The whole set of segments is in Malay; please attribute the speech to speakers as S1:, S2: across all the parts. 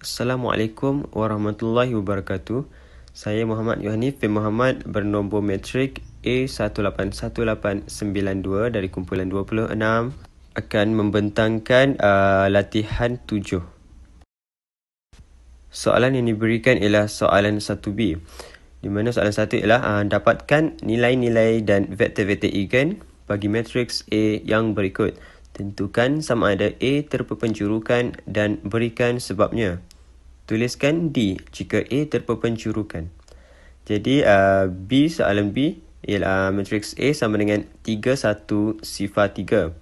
S1: Assalamualaikum warahmatullahi wabarakatuh. Saya Muhammad Yohanif bin Muhammad bernombor matrik A1818892 dari kumpulan 26 akan membentangkan latihan 7. Soalan yang diberikan ialah soalan 1B, di mana soalan 1 ialah dapatkan nilai-nilai dan vektor-vektor eigen bagi matriks A yang berikut. Tentukan sama ada A terperpencurukan dan berikan sebabnya. Tuliskan D jika A terperpencurukan. Jadi soalan B ialah matriks A sama dengan 3, 1, sifar 3.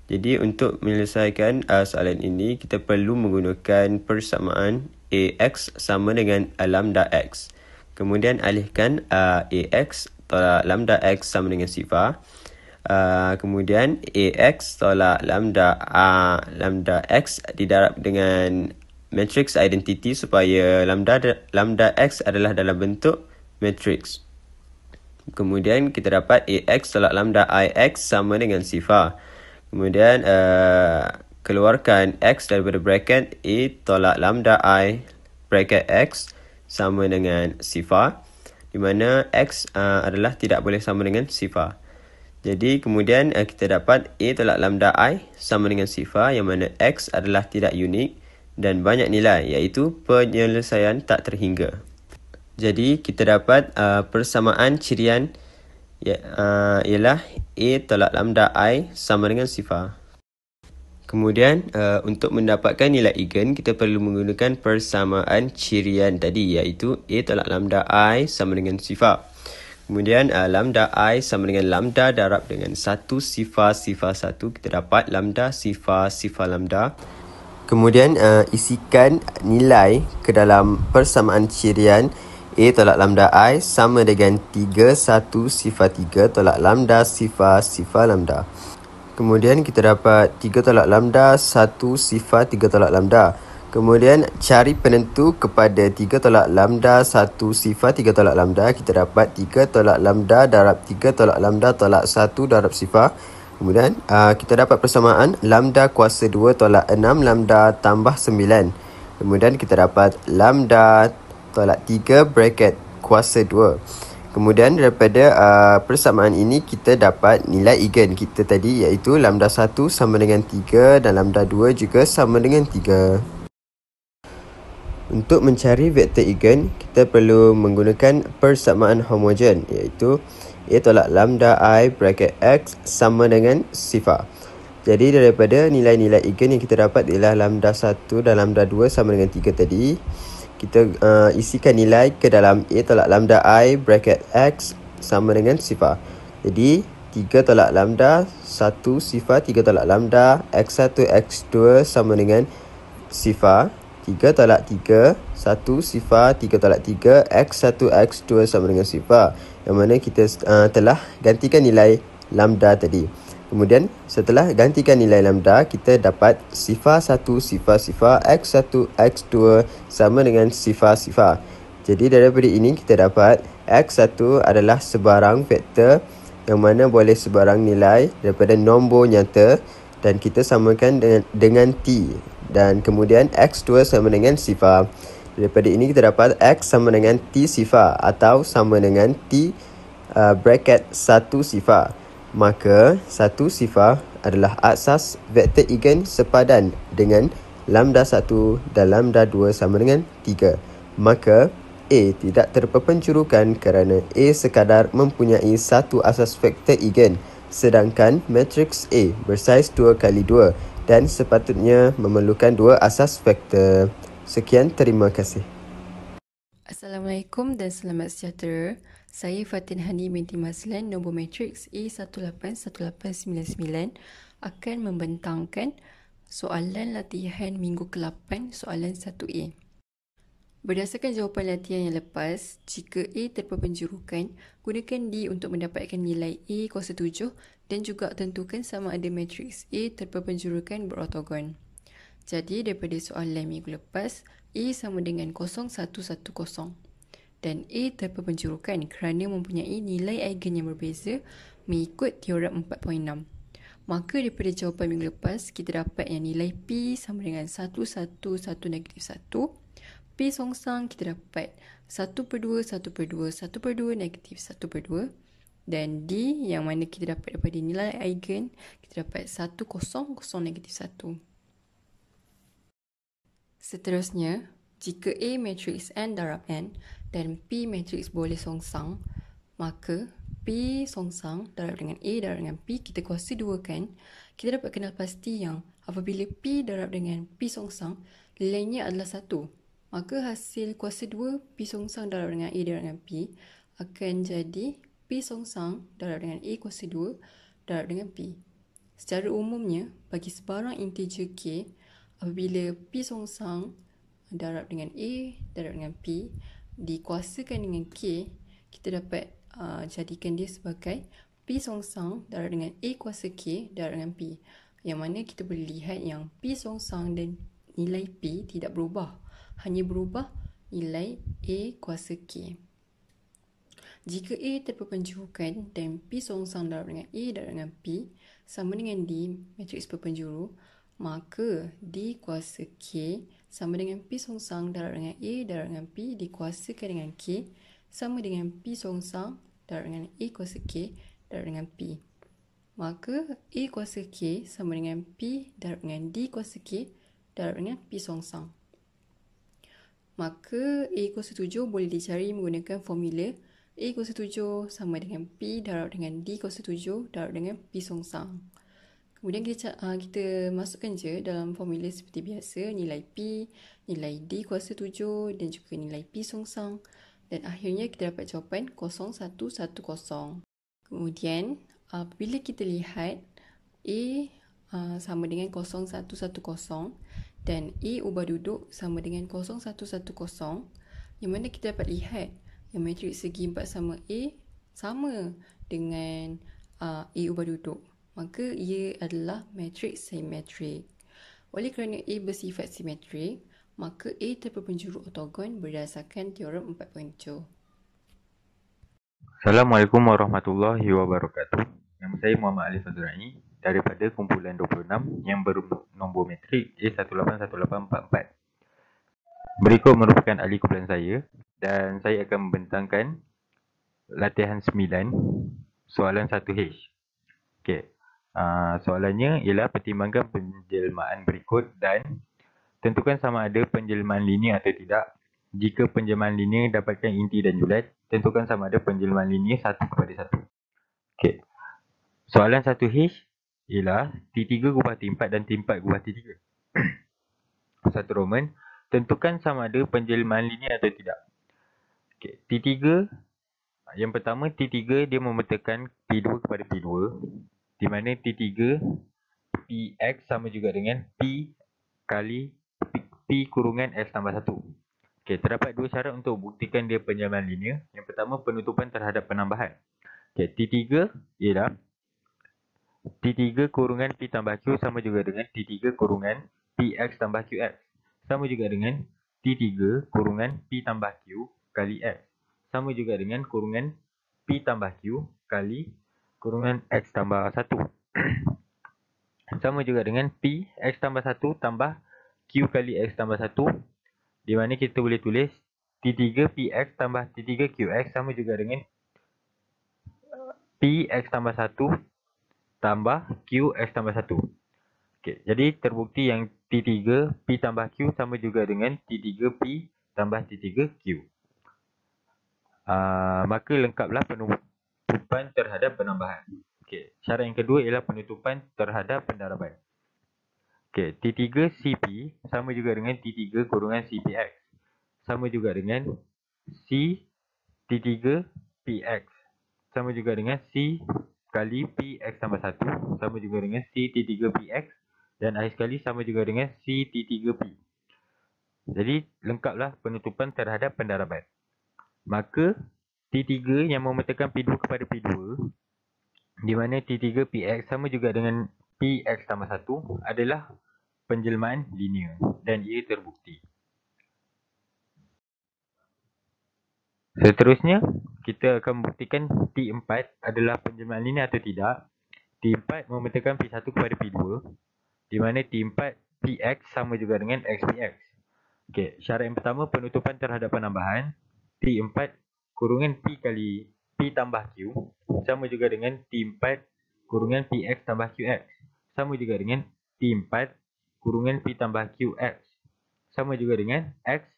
S1: Jadi untuk menyelesaikan soalan ini, kita perlu menggunakan persamaan AX sama dengan lambda X. Kemudian alihkan AX tolak lambda X sama dengan sifar. Kemudian AX tolak lambda X didarab dengan matrix identity supaya lambda X adalah dalam bentuk matrix. Kemudian kita dapat AX tolak lambda IX sama dengan sifar. Kemudian keluarkan X daripada bracket A tolak lambda I bracket X sama dengan sifar, di mana X adalah tidak boleh sama dengan sifar. Jadi kemudian kita dapat A tolak lambda I sama dengan sifar, yang mana X adalah tidak unik dan banyak nilai, iaitu penyelesaian tak terhingga. Jadi kita dapat persamaan cirian ialah A tolak lambda I sama dengan sifar. Kemudian untuk mendapatkan nilai eigen, kita perlu menggunakan persamaan cirian tadi, iaitu A tolak lambda I sama dengan sifar. Kemudian lambda I sama dengan lambda darab dengan 1 sifar 1. Kita dapat lambda sifar lambda. Kemudian isikan nilai ke dalam persamaan cirian A tolak lambda I sama dengan 3, 1 sifar 3 tolak lambda sifar lambda. Kemudian kita dapat 3 tolak lambda 1 sifar 3 tolak lambda. Kemudian cari penentu kepada 3 tolak lambda 1 sifar 3 tolak lambda. Kita dapat 3 tolak lambda darab 3 tolak lambda tolak 1 darab sifar. Kemudian kita dapat persamaan lambda kuasa 2 tolak 6 lambda tambah 9. Kemudian kita dapat lambda tolak 3 bracket kuasa 2. Kemudian daripada persamaan ini kita dapat nilai eigen kita tadi, iaitu lambda 1 sama dengan 3 dan lambda 2 juga sama dengan 3. Untuk mencari vektor eigen, kita perlu menggunakan persamaan homogen, iaitu A tolak lambda I bracket X sama dengan sifar. Jadi daripada nilai-nilai eigen yang kita dapat ialah lambda 1 dan lambda 2 sama dengan 3 tadi, kita isikan nilai ke dalam A tolak lambda I bracket X sama dengan sifar. Jadi 3 tolak lambda 1 sifar 3 tolak lambda X1 X2 sama dengan sifar. 3 tolak 3 1 sifar 3 tolak 3 X1 X2 sama dengan sifar, yang mana kita telah gantikan nilai lambda tadi. Kemudian setelah gantikan nilai lambda, kita dapat sifar 1 sifar X1 X2 sama dengan sifar. Jadi daripada ini kita dapat X1 adalah sebarang vektor yang mana boleh sebarang nilai daripada nombor nyata, dan kita samakan dengan T. Dan kemudian X2 sama dengan sifar. Daripada ini kita dapat X sama dengan T sifar atau sama dengan T bracket 1 sifar. Maka 1 sifar adalah asas vektor eigen sepadan dengan lambda 1 dan lambda 2 sama dengan 3. Maka A tidak terperpencurukan kerana A sekadar mempunyai satu asas vektor eigen, sedangkan matriks A bersaiz 2 kali 2 dan sepatutnya memerlukan 2 asas vektor. Sekian, terima kasih.
S2: Assalamualaikum dan selamat sejahtera. Saya Fatin Hani binti Maslan, nombor matriks A181899 akan membentangkan soalan latihan minggu ke-8 soalan 1A. Berdasarkan jawapan latihan yang lepas, jika A terperpencurukan, gunakan D untuk mendapatkan nilai A kuasa 7 dan juga tentukan sama ada matriks A terperpencurukan berortogon. Jadi daripada soalan minggu lepas, A sama dengan 0110 dan A terperpencurukan kerana mempunyai nilai eigen yang berbeza mengikut teorem 4.6. Maka daripada jawapan minggu lepas, kita dapat yang nilai P sama dengan 1, 1, 1, negatif 1. P songsang kita dapat 1/2, 1/2, 1/2, negatif 1/2. Dan D yang mana kita dapat daripada nilai eigen, kita dapat 1, 0, 0, negatif 1. Seterusnya, jika A matriks N darab N dan P matriks boleh songsang, maka P songsang darab dengan A darab dengan P kita kuasa 2 kan. Kita dapat kenal pasti yang apabila P darab dengan P songsang, nilainya adalah 1. Maka hasil kuasa 2 P songsang darab dengan A darab dengan P akan jadi P songsang darab dengan A kuasa 2 darab dengan P. Secara umumnya, bagi sebarang integer K, apabila P songsang darab dengan A darab dengan P dikuasakan dengan K, kita dapat jadikan dia sebagai P songsang darab dengan A kuasa K darab dengan P. Yang mana kita boleh lihat yang P songsang dan nilai P tidak berubah. Hanya berubah nilai A kuasa K. Jika A terperpenjurukan dan P songsang darab dengan A darab dengan P sama dengan D matriks perpenjuru, maka D kuasa K sama dengan P songsang darab dengan A darab dengan P dikuasakan dengan K sama dengan P songsang darab dengan A kuasa K darab dengan P. Maka A kuasa K sama dengan P darab dengan D kuasa K darab dengan P songsang. Maka A kuasa 7 boleh dicari menggunakan formula A kuasa 7 sama dengan P darab dengan D kuasa 7 darab dengan P songsang. Kemudian kita masukkan je dalam formula seperti biasa, nilai P, nilai D kuasa 7 dan juga nilai P songsang. Dan akhirnya kita dapat jawapan 0110. Kemudian apabila kita lihat A sama dengan 0110 dan A ubah duduk sama dengan 0110, yang mana kita dapat lihat yang matriks segi 4 sama A sama dengan A ubah duduk. Maka ia adalah matriks simetrik. Oleh kerana A bersifat simetrik, maka A terperpenjuru ortogon berdasarkan teorem 4.7.
S3: Assalamualaikum warahmatullahi wabarakatuh. Nama saya Muhammad Ali Fazrani daripada kumpulan 26 yang bernombor matrik A181844. Berikut merupakan ahli kumpulan saya dan saya akan membentangkan latihan 9 soalan 1H. Okey. Soalannya ialah pertimbangkan penjelmaan berikut dan tentukan sama ada penjelmaan linear atau tidak. Jika penjelmaan linear dapatkan inti dan julat, tentukan sama ada penjelmaan linear 1/1. Okey. Soalan 1H ialah T3 gubah T4 dan T4 gubah T3. Satu Roman, tentukan sama ada penjelmaan linear atau tidak. Okey, T3, yang pertama T3 dia memetakan P2 kepada P2, di mana T3 Px sama juga dengan P kali P kurungan S tambah 1. Okey, terdapat dua syarat untuk buktikan dia penjelmaan linear. Yang pertama, penutupan terhadap penambahan. Okey, T3 ialah T3 kurungan P tambah Q sama juga dengan T3 kurungan Px tambah Qx. Sama juga dengan T3 kurungan P tambah Q kali X. Sama juga dengan kurungan P tambah Q kali kurungan X tambah 1. Sama juga dengan P X tambah 1 tambah Q kali X tambah 1. Di mana kita boleh tulis T3 Px tambah T3 Qx sama juga dengan Px tambah 1 tambah Qx tambah 1. Okey, jadi terbukti yang T3 P tambah Q sama juga dengan T3 P tambah T3 Q. Maka lengkaplah penutupan terhadap penambahan. Okey, syarat yang kedua ialah penutupan terhadap pendaraban. Okey, T3 CP sama juga dengan T3 kurungan CPX. Sama juga dengan C T3 PX. Sama juga dengan C kali Px tambah 1. Sama juga dengan C T3 PX. Dan akhir sekali sama juga dengan C T3P. Jadi lengkaplah penutupan terhadap pendaraban. Maka T3 yang memetakan P2 kepada P2, di mana T3 PX sama juga dengan Px tambah 1 adalah penjelmaan linear dan ia terbukti. Seterusnya, kita akan membuktikan T4 adalah penjelmaan linear atau tidak T4 memetakan P1 kepada P2, di mana T4 Px sama juga dengan XPx. Okey, syarat yang pertama, penutupan terhadap penambahan T4 kurungan P kali P tambah Q sama juga dengan T4 kurungan Px tambah Qx. Sama juga dengan T4 kurungan P tambah Qx. Sama juga dengan X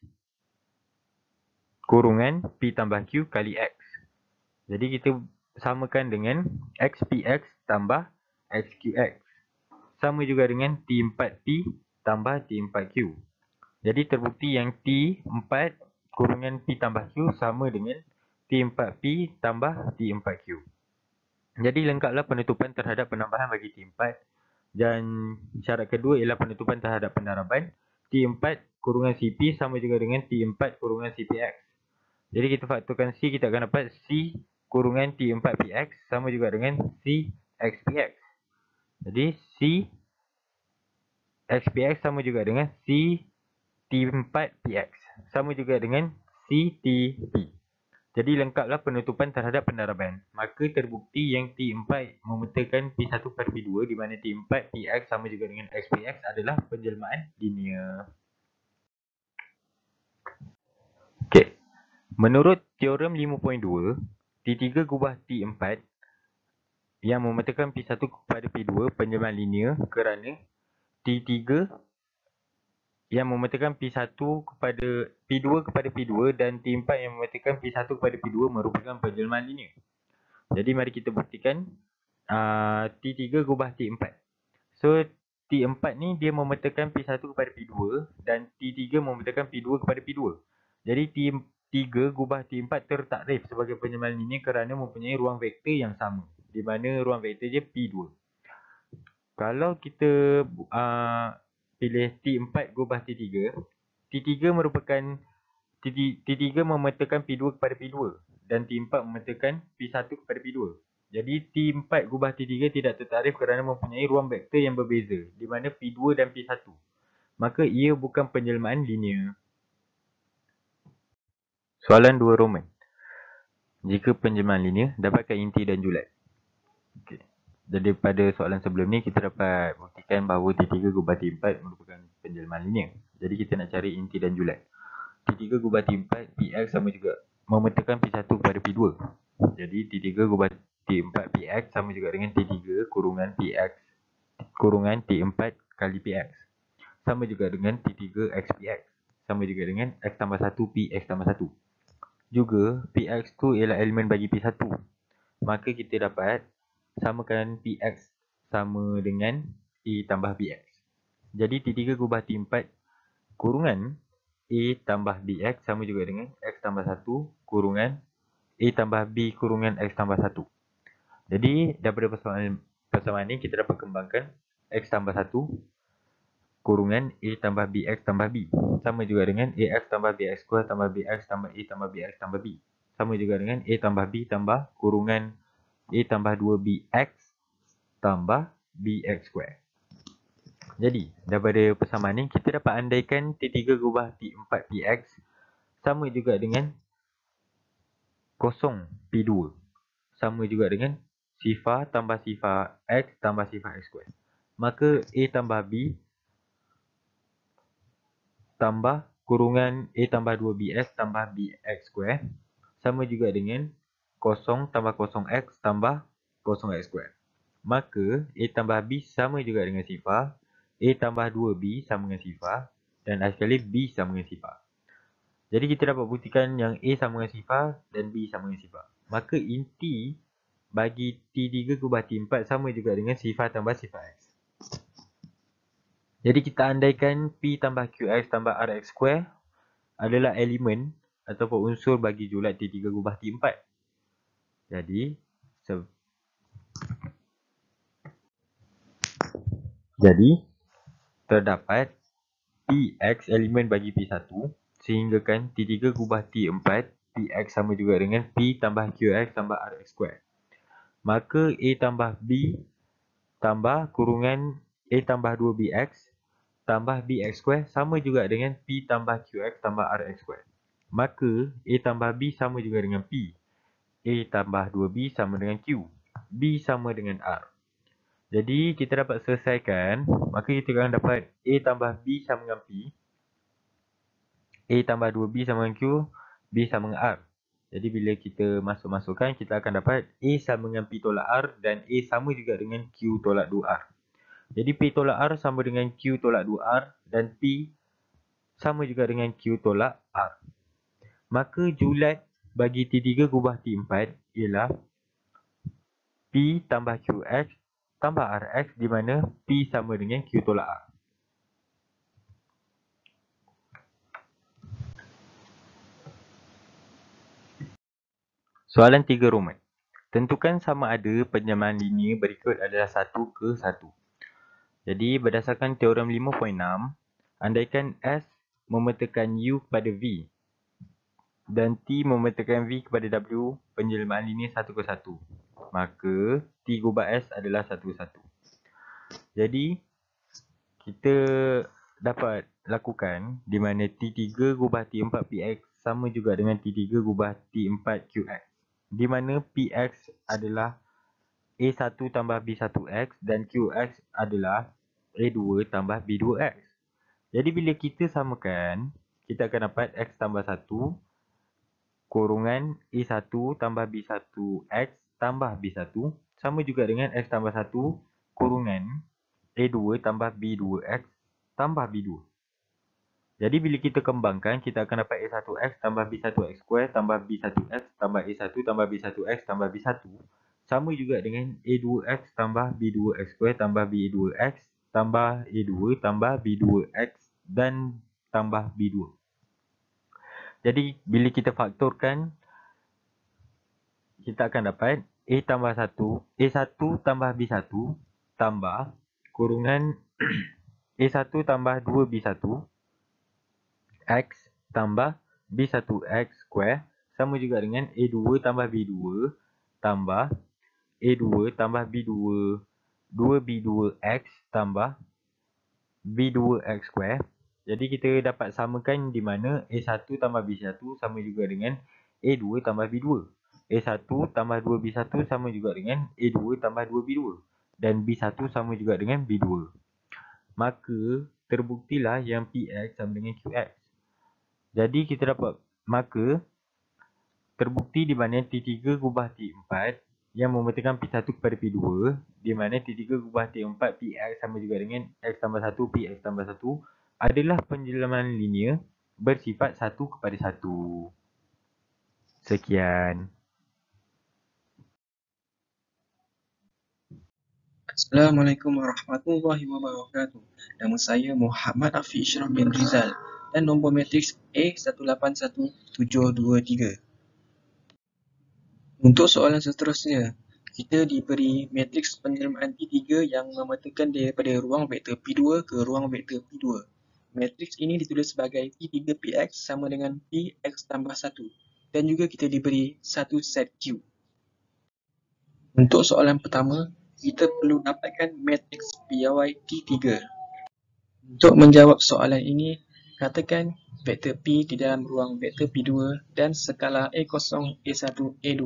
S3: kurungan P tambah Q kali X. Jadi kita samakan dengan XPX tambah XQX. Sama juga dengan T4P tambah T4Q. Jadi terbukti yang T4 kurungan P tambah Q sama dengan T4P tambah T4Q. Jadi lengkaplah penutupan terhadap penambahan bagi T4. Dan syarat kedua ialah penutupan terhadap pendaraban. T4 kurungan CP sama juga dengan T4 kurungan CPX. Jadi kita faktorkan C, kita akan dapat C kurungan T4PX sama juga dengan C XPX. Jadi C XPX sama juga dengan C T4PX. Sama juga dengan C TP. Jadi lengkaplah penutupan terhadap pendaraban. Maka terbukti yang T4 memetakan P1 per P2 di mana T4 PX sama juga dengan XPX adalah penjelmaan linear. Okey. Menurut teorem 5.2, T3 gubah T4 yang memetakan P1 kepada P2 penjelmaan linear kerana T3 yang memetakan P1 kepada P2 kepada P2 dan T4 yang memetakan P1 kepada P2 merupakan penjelmaan linear. Jadi mari kita buktikan T3 gubah T4. So T4 ni dia memetakan P1 kepada P2 dan T3 memetakan P2 kepada P2. Jadi T3 gubah T4 tertakrif sebagai penjelmaan linear kerana mempunyai ruang vektor yang sama, di mana ruang vektor dia P2. Kalau kita pilih T4 gubah T3, T3 merupakan T3 memetakan P2 kepada P2 dan T4 memetakan P1 kepada P2. Jadi T4 gubah T3 tidak tertakrif kerana mempunyai ruang vektor yang berbeza, di mana P2 dan P1. Maka ia bukan penjelmaan linear. Soalan 2 Roman. Jika penjelmaan linear, dapatkan inti dan julat. Okay. Jadi pada soalan sebelum ni kita dapat buktikan bahawa T3 gubah T4 merupakan penjelmaan linear. Jadi kita nak cari inti dan julat. T3 gubah T4 PX sama juga memetakan P1 kepada P2. Jadi T3 gubah T4 PX sama juga dengan T3 kurungan PX kurungan T4 kali PX. Sama juga dengan T3 XPX. Sama juga dengan X tambah 1 PX tambah 1. Juga PX tu ialah elemen bagi P1. Maka kita dapat samakan PX sama dengan A tambah BX. Jadi T3 gubah T4 kurungan A tambah BX sama juga dengan X tambah 1 kurungan A tambah B kurungan X tambah 1. Jadi daripada persamaan ni kita dapat kembangkan X tambah 1 kurungan A tambah BX tambah B. Sama juga dengan AX tambah BX square tambah BX tambah A tambah BX tambah B. Sama juga dengan A tambah B tambah kurungan A tambah 2BX tambah BX square. Jadi, daripada persamaan ni, kita dapat andaikan T3 gubah T4 PX sama juga dengan kosong P2. Sama juga dengan sifar tambah sifar X tambah sifar X square. Maka A tambah B tambah kurungan A tambah 2BX tambah BX square sama juga dengan kosong tambah kosong X tambah kosong X square. Maka A tambah B sama juga dengan sifar, A tambah 2B sama dengan sifar dan last sekali B sama dengan sifar. Jadi kita dapat buktikan yang A sama dengan sifar dan B sama dengan sifar. Maka inti bagi T3 gubah T4 sama juga dengan sifar tambah sifar X. Jadi kita andaikan P tambah QX tambah RX square adalah elemen ataupun unsur bagi julat T3 gubah T4. Jadi terdapat Px elemen bagi P1 sehinggakan T3 gubah T4 Px sama juga dengan P tambah Qx tambah Rx square. Maka A tambah B tambah kurungan A tambah 2Bx tambah Bx square sama juga dengan P tambah Qx tambah Rx square. Maka A tambah B sama juga dengan P. A tambah 2B sama dengan Q. B sama dengan R. Jadi kita dapat selesaikan, maka kita akan dapat A tambah B sama dengan P, A tambah 2B sama dengan Q, B sama dengan R. Jadi bila kita masukkan, kita akan dapat A sama dengan P tolak R dan A sama juga dengan Q tolak 2R. Jadi P tolak R sama dengan Q tolak 2R dan P sama juga dengan Q tolak R. Maka julat bagi T3 gubah T4 ialah P tambah QX tambah RX di mana P sama dengan Q tolak R. Soalan 3 Roman. Tentukan sama ada penyamaan linear berikut adalah 1 ke 1. Jadi berdasarkan teorem 5.6, andaikan S memetakan U kepada V dan T memetakan V kepada W penjelmaan linear 1 ke 1, maka T gubah S adalah 1 ke 1. Jadi kita dapat lakukan di mana T3 gubah T4 PX sama juga dengan T3 gubah T4 QX, di mana PX adalah A1 tambah B1X dan QX adalah A2 tambah B2X. Jadi bila kita samakan, kita akan dapat X tambah 1 kurungan A1 tambah B1X tambah B1 sama juga dengan X tambah 1 kurungan A2 tambah B2X tambah B2. Jadi bila kita kembangkan, kita akan dapat A1X tambah B1X square tambah B1X tambah A1 tambah B1X tambah B1 sama juga dengan A2X tambah B2X square tambah B2X tambah A2 tambah B2X dan tambah B2. Jadi bila kita faktorkan, kita akan dapat A tambah 1, A1 tambah B1 tambah kurungan A1 tambah 2B1 X tambah B1X square sama juga dengan A2 tambah B2 tambah A2 tambah B2 2B2X tambah B2X square. Jadi kita dapat samakan di mana A1 tambah B1 sama juga dengan A2 tambah B2. A1 tambah 2B1 sama juga dengan A2 tambah 2B2. Dan B1 sama juga dengan B2. Maka terbuktilah yang PX sama dengan QX. Jadi kita dapat, maka terbukti di mana T3 gubah T4 yang memetakan P1 kepada P2, di mana T3 gubah T4 PX sama juga dengan X tambah 1 PX tambah 1 adalah penjelaman linear bersifat 1 kepada 1. Sekian.
S4: Assalamualaikum warahmatullahi wabarakatuh. Nama saya Muhammad Afiq Ishraf bin Rizal dan nombor matriks A181723. Untuk soalan seterusnya, kita diberi matriks penjelmaan T3 yang memetakan daripada ruang vektor P2 ke ruang vektor P2. Matriks ini ditulis sebagai T3PX sama dengan PX tambah 1 dan juga kita diberi satu set Q. Untuk soalan pertama, kita perlu dapatkan matriks piawai T3. Untuk menjawab soalan ini, katakan vektor P di dalam ruang vektor P2 dan skala A0, A1, A2.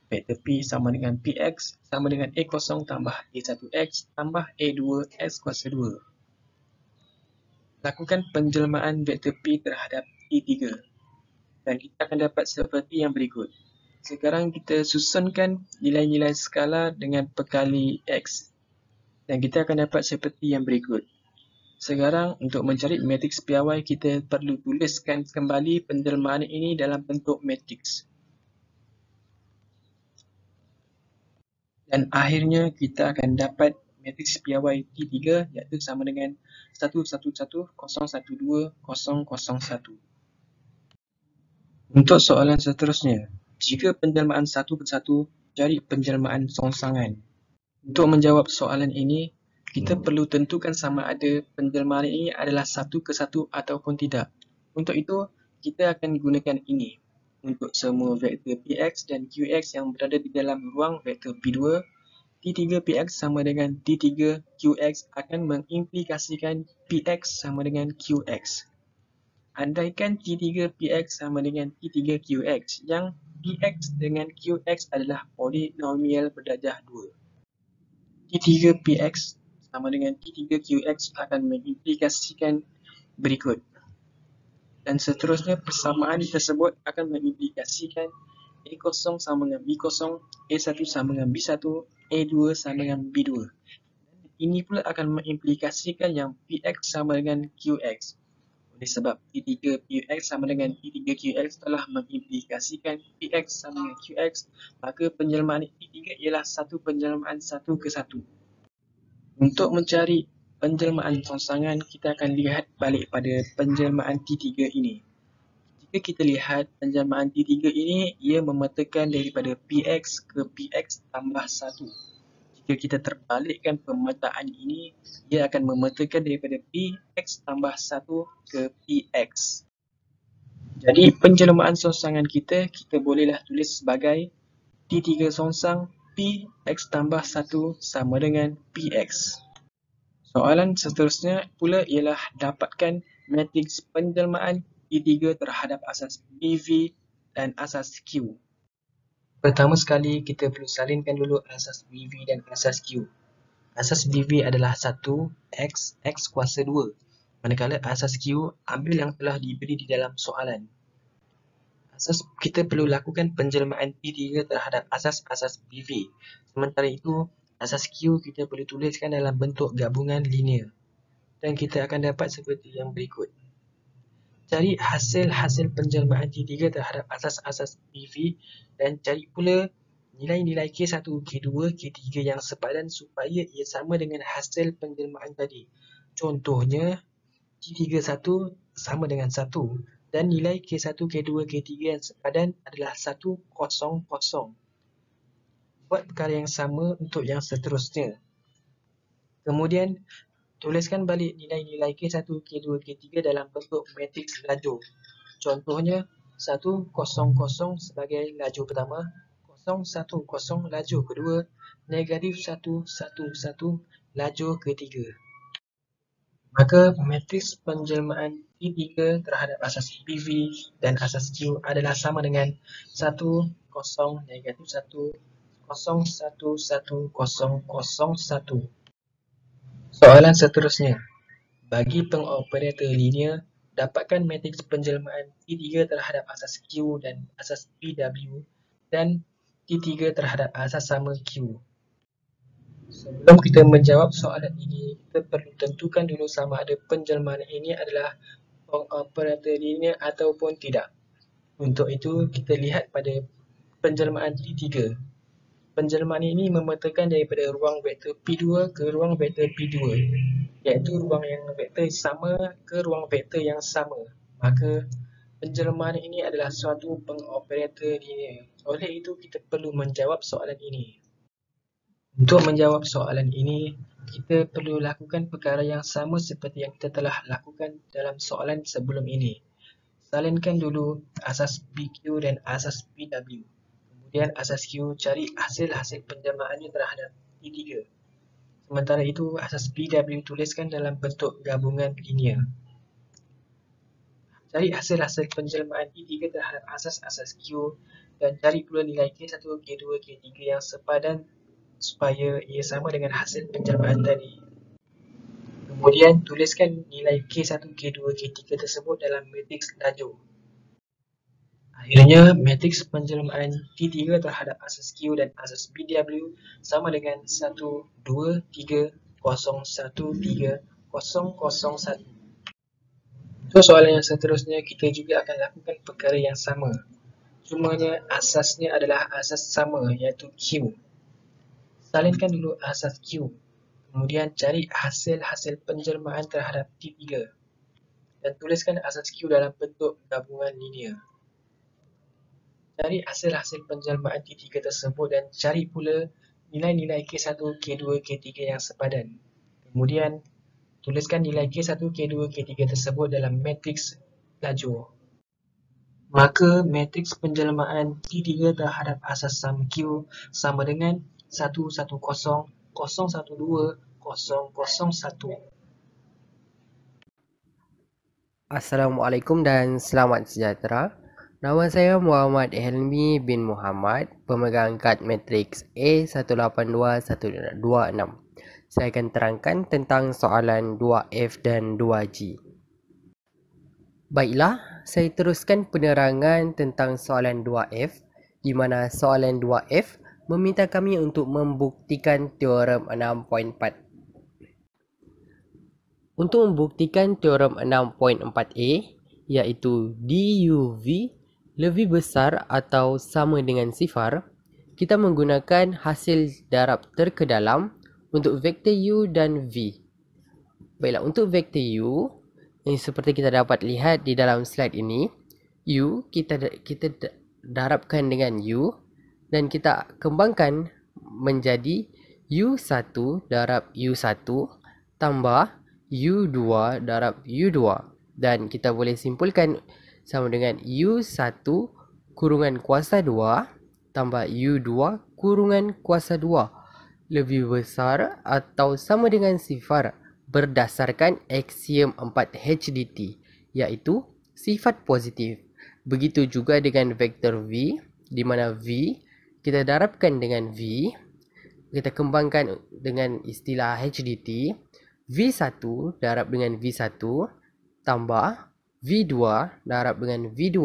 S4: Vektor P sama dengan PX sama dengan A0 tambah A1X tambah A2 X kuasa 2. Lakukan penjelmaan vektor P terhadap T3 dan kita akan dapat seperti yang berikut. Sekarang kita susunkan nilai-nilai skala dengan perkali X dan kita akan dapat seperti yang berikut. Sekarang untuk mencari matriks piawai, kita perlu tuliskan kembali penjelmaan ini dalam bentuk matriks. Dan akhirnya kita akan dapat matriks piawai T3 iaitu sama dengan 111, 012, 001. Untuk soalan seterusnya, jika penjelmaan satu persatu, cari penjelmaan songsangan. Untuk menjawab soalan ini, kita perlu tentukan sama ada penjelmaan ini adalah 1 ke 1 ataupun tidak. Untuk itu, kita akan gunakan ini. Untuk semua vektor PX dan QX yang berada di dalam ruang vektor P2, T3PX sama dengan T3QX akan mengimplikasikan PX sama dengan QX. Andaikan T3PX sama dengan T3QX yang PX dengan QX adalah polinomial berdarjah 2. T3PX sama dengan T3QX akan mengimplikasikan berikut. Dan seterusnya persamaan tersebut akan mengimplikasikan A0 sama dengan B0, A1 sama dengan B1, A2 sama dengan B2. Ini pula akan mengimplikasikan yang PX sama dengan QX. Oleh sebab T3PX sama dengan T3QX telah mengimplikasikan PX sama dengan QX, maka penjelmaan T3 ialah satu penjelmaan satu ke satu. Untuk mencari penjelmaan rongsangan, kita akan lihat balik pada penjelmaan T3 ini. Jika kita lihat penjelmaan T3 ini, ia memetakan daripada PX ke PX tambah 1. Jika kita terbalikkan pemetaan ini, ia akan memetakan daripada PX tambah 1 ke PX. Jadi penjelmaan rongsangan kita bolehlah tulis sebagai T3 rongsang PX tambah 1 sama dengan PX. Soalan seterusnya pula ialah dapatkan matriks penjelmaan T3 terhadap asas BV dan asas Q. Pertama sekali, kita perlu salinkan dulu asas BV dan asas Q. Asas BV adalah 1, X kuasa 2. Manakala asas Q, ambil yang telah diberi di dalam soalan. Kita perlu lakukan penjelmaan T3 terhadap asas-asas BV. Sementara itu, asas Q kita perlu tuliskan dalam bentuk gabungan linear. Dan kita akan dapat seperti yang berikut. Cari hasil-hasil penjelmaan T3 terhadap asas-asas BV dan cari pula nilai-nilai K1, K2, K3 yang sepadan supaya ia sama dengan hasil penjelmaan tadi. Contohnya, T31 sama dengan 1 dan nilai K1, K2, K3 yang sepadan adalah 1, 0, 0. Buat perkara yang sama untuk yang seterusnya. Kemudian, tuliskan balik nilai-nilai K1, K2, K3 dalam bentuk matriks laju. Contohnya, 1, 0, 0 sebagai laju pertama, 0, 1, 0 laju kedua, negatif 1, 1, 1 laju ketiga. Maka matriks penjelmaan T3 terhadap asas PV dan asas Q adalah sama dengan 1, 0, negatif 1, 0, 1, 1, 0, 0, 1. Soalan seterusnya. Bagi pengoperator linear, dapatkan matriks penjelmaan T3 terhadap asas Q dan asas PW dan T3 terhadap asas sama Q. Sebelum kita menjawab soalan ini, kita perlu tentukan dulu sama ada penjelmaan ini adalah pengoperator linear ataupun tidak. Untuk itu, kita lihat pada penjelmaan T3. Penjelmaan ini memetakan daripada ruang vektor P2 ke ruang vektor P2, iaitu ruang yang vektor sama ke ruang vektor yang sama. Maka, penjelmaan ini adalah suatu pengoperator linear. Oleh itu, kita perlu menjawab soalan ini. Untuk menjawab soalan ini, kita perlu lakukan perkara yang sama seperti yang kita telah lakukan dalam soalan sebelum ini. Salinkan dulu asas PQ dan asas PW. Kemudian asas Q, cari hasil-hasil penjelmaannya terhadap T3. Sementara itu, asas PW tuliskan dalam bentuk gabungan linear. Cari hasil-hasil penjelmaan T3 terhadap asas-asas Q dan cari pula nilai K1, K2, K3 yang sepadan supaya ia sama dengan hasil penjelmaan tadi. Kemudian tuliskan nilai K1, K2, K3 tersebut dalam matriks laju. Akhirnya, matriks penjelmaan T3 terhadap asas Q dan asas PW sama dengan 1, 2, 3, 0, 1, 3, 0, 0, 1. Untuk soalan yang seterusnya, kita juga akan lakukan perkara yang sama. Cumanya asasnya adalah asas sama, iaitu Q. Salinkan dulu asas Q. Kemudian cari hasil-hasil penjelmaan terhadap T3. Dan tuliskan asas Q dalam bentuk gabungan linear. Cari hasil-hasil penjelmaan T3 tersebut dan cari pula nilai-nilai K1, K2, K3 yang sepadan. Kemudian, tuliskan nilai K1, K2, K3 tersebut dalam matriks laju. Maka, matriks penjelmaan T3 terhadap asas sama Q sama dengan 1, 1, 0, 0, 1, 2, 0, 0, 1.
S5: Assalamualaikum dan selamat sejahtera. Nama saya Muhammad Helmi bin Muhammad, pemegang kad matriks A182-126. Saya akan terangkan tentang soalan 2F dan 2G. Baiklah, saya teruskan penerangan tentang soalan 2F, di mana soalan 2F meminta kami untuk membuktikan teorem 6.4. Untuk membuktikan teorem 6.4a, iaitu DUV lebih besar atau sama dengan sifar, kita menggunakan hasil darab terkedalam untuk vektor U dan V. Baiklah, untuk vektor U, yang seperti kita dapat lihat di dalam slide ini, U kita darabkan dengan U dan kita kembangkan menjadi U1 darab U1 tambah U2 darab U2, dan kita boleh simpulkan sama dengan U1 kurungan kuasa 2 tambah U2 kurungan kuasa 2 lebih besar atau sama dengan sifar berdasarkan aksiom 4 HDT, iaitu sifat positif. Begitu juga dengan vektor V, di mana V kita darabkan dengan V, kita kembangkan dengan istilah HDT, V1 darab dengan V1 tambah V2 darab dengan V2.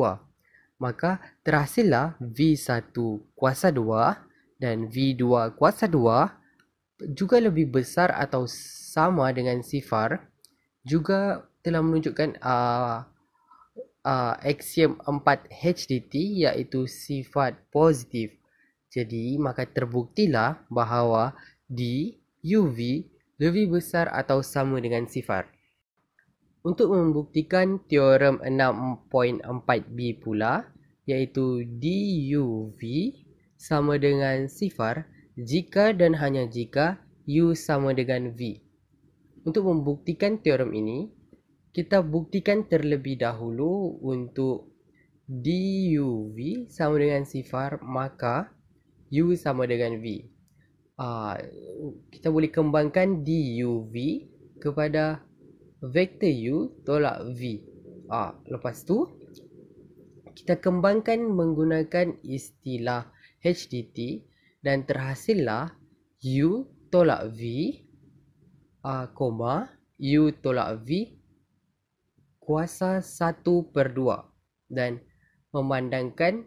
S5: Maka terhasillah V1 kuasa 2 dan V2 kuasa 2 juga lebih besar atau sama dengan sifar, juga telah menunjukkan aksiom 4 HDT, iaitu sifat positif. Jadi maka terbuktilah bahawa DUV lebih besar atau sama dengan sifar. Untuk membuktikan teorem 6.4b pula, iaitu DUV sama dengan sifar jika dan hanya jika U sama dengan V. Untuk membuktikan teorem ini, kita buktikan terlebih dahulu untuk DUV sama dengan sifar, maka U sama dengan V. Kita boleh kembangkan DUV kepada vektor U tolak V. Lepas tu kita kembangkan menggunakan istilah HDT dan terhasillah U tolak V, U tolak V kuasa 1/2, dan memandangkan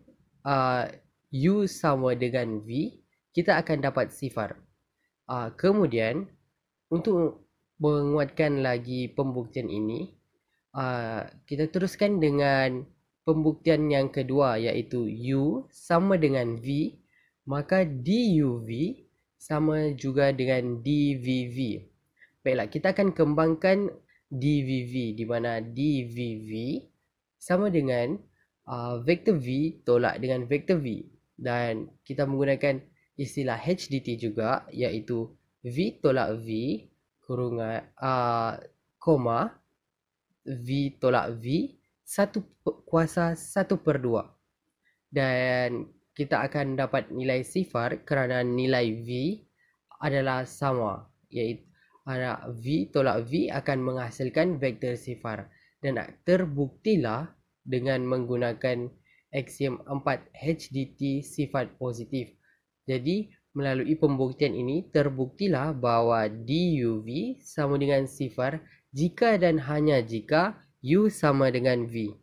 S5: U sama dengan V, kita akan dapat sifar. Kemudian untuk menguatkan lagi pembuktian ini, kita teruskan dengan pembuktian yang kedua, iaitu U sama dengan V, maka DUV sama juga dengan DVV. Baiklah, kita akan kembangkan DVV, di mana DVV sama dengan vektor V tolak dengan vektor V, dan kita menggunakan istilah HDT juga, iaitu V tolak V kurungan V tolak V 1 kuasa 1/2, dan kita akan dapat nilai sifar kerana nilai V adalah sama, iaitu V tolak V akan menghasilkan vektor sifar, dan terbuktilah dengan menggunakan aksiom 4 HDT sifat positif. Jadi melalui pembuktian ini terbuktilah bahawa DUV sama dengan sifar jika dan hanya jika U sama dengan V.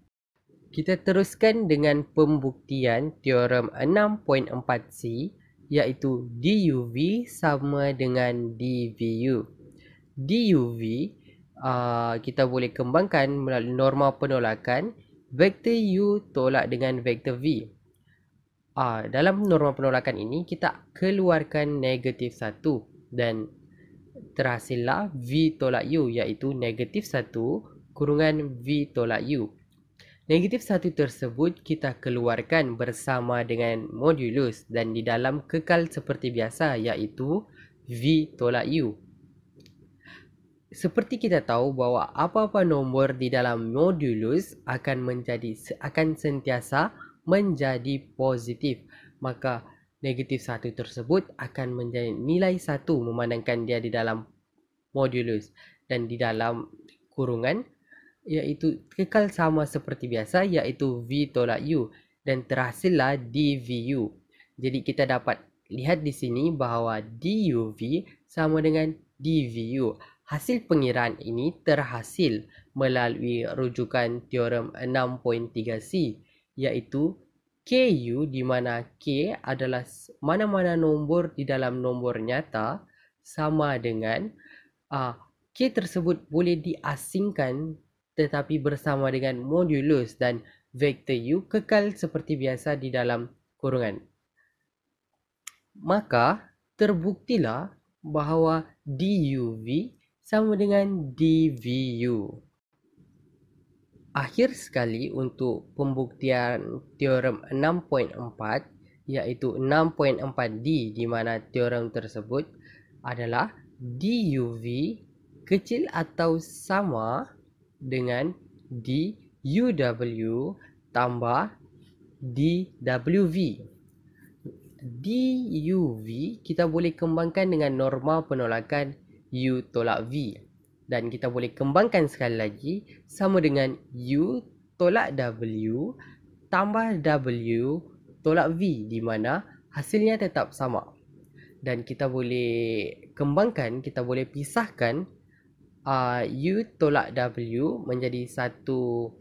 S5: Kita teruskan dengan pembuktian teorem 6.4c, iaitu DUV sama dengan DVU. DUV kita boleh kembangkan melalui norma penolakan vektor U tolak dengan vektor V. Dalam norma penolakan ini kita keluarkan negatif 1 dan terhasillah V tolak U, iaitu negatif 1 kurungan V tolak U. Negatif 1 tersebut kita keluarkan bersama dengan modulus dan di dalam kekal seperti biasa, iaitu V tolak U. Seperti kita tahu bahawa apa-apa nombor di dalam modulus akan sentiasa menjadi positif, maka negatif 1 tersebut akan menjadi nilai 1 memandangkan dia di dalam modulus, dan di dalam kurungan iaitu kekal sama seperti biasa, iaitu V tolak U, dan terhasillah dVu. Jadi kita dapat lihat di sini bahawa dUv sama dengan dVu. Hasil pengiraan ini terhasil melalui rujukan teorem 6.3c, iaitu Ku, di mana K adalah mana-mana nombor di dalam nombor nyata, sama dengan K tersebut boleh diasingkan tetapi bersama dengan modulus, dan vektor U kekal seperti biasa di dalam kurungan. Maka terbuktilah bahawa dUv sama dengan dVu. Akhir sekali untuk pembuktian teorem 6.4, iaitu 6.4d, di mana teorem tersebut adalah dUv kecil atau sama dengan duw tambah dwv. duv kita boleh kembangkan dengan norma penolakan u tolak v, dan kita boleh kembangkan sekali lagi sama dengan u tolak w tambah w tolak v, di mana hasilnya tetap sama. Dan kita boleh kembangkan, kita boleh pisahkan u tolak w menjadi satu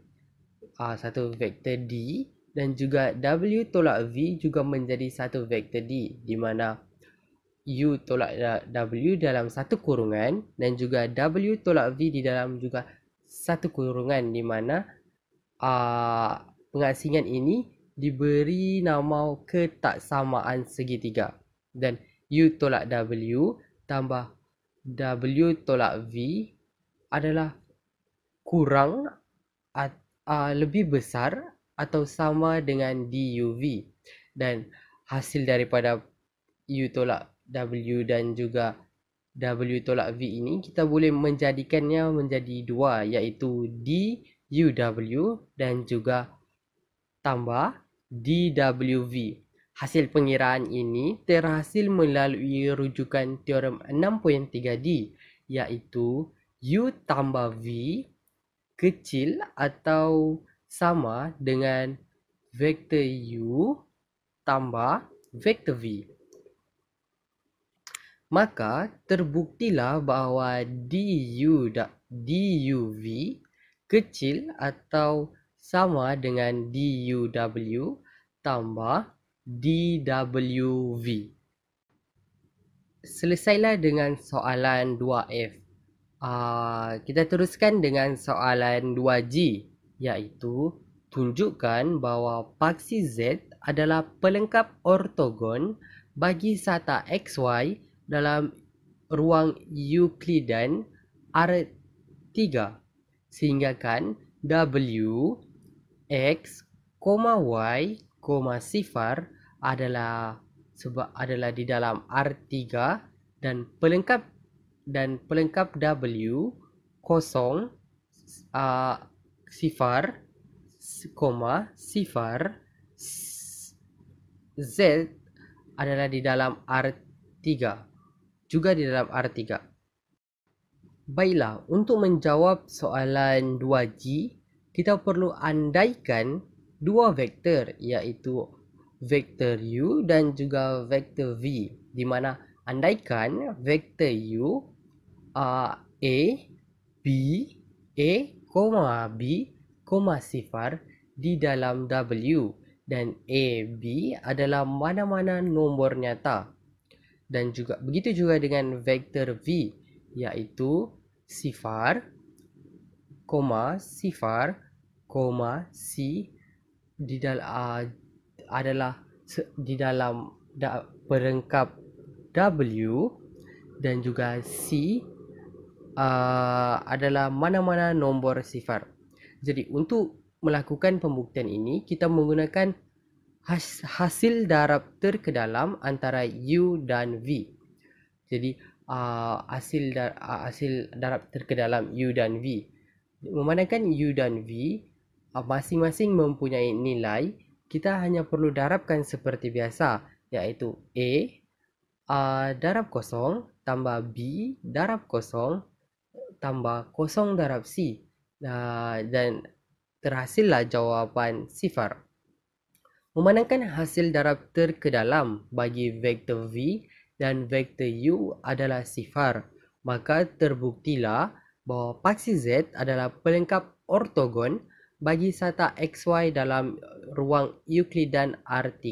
S5: vektor d, dan juga w tolak v juga menjadi satu vektor d, di mana u tolak w dalam satu kurungan dan juga w tolak v di dalam juga satu kurungan, di mana pengasingan ini diberi nama ketaksamaan segitiga, dan u tolak w tambah w tolak v adalah kurang lebih besar atau sama dengan duv, dan hasil daripada u tolak w dan juga w tolak v ini kita boleh menjadikannya menjadi dua, iaitu duw dan juga tambah dwv. Hasil pengiraan ini terhasil melalui rujukan teorem 6.3d, iaitu u tambah v kecil atau sama dengan vektor u tambah vektor v. Maka terbuktilah bahawa duv kecil atau sama dengan duw tambah dwv. Selesailah dengan soalan 2F. Kita teruskan dengan soalan 2G, iaitu tunjukkan bahawa paksi Z adalah pelengkap ortogon bagi sata XY dalam ruang Euklidan R3, sehinggakan W, X, Y, sifar adalah di dalam R3 dan pelengkap W, kosong, sifar, sifar, Z adalah di dalam R3, juga di dalam R3. Baiklah, untuk menjawab soalan 2G, kita perlu andaikan dua vektor, iaitu vektor U dan juga vektor V, di mana andaikan vektor U A, B, B, sifar di dalam W, dan B adalah mana-mana nombor nyata. Dan juga begitu juga dengan vektor V, iaitu sifar, sifar, C adalah di dalam pelengkap W, dan juga C adalah mana-mana nombor sifar. Jadi untuk melakukan pembuktian ini, kita menggunakan hasil darab terkedalam antara U dan V. Jadi hasil darab terkedalam U dan V, memandangkan U dan V masing-masing mempunyai nilai, kita hanya perlu darabkan seperti biasa, iaitu A darab kosong tambah B darab kosong tambah kosong darab C, Dan terhasillah jawapan sifar. Memandangkan hasil darab terkedalam bagi vektor V dan vektor U adalah sifar, maka terbuktilah bahawa paksi Z adalah pelengkap ortogon bagi sata XY dalam ruang Euklidan R3.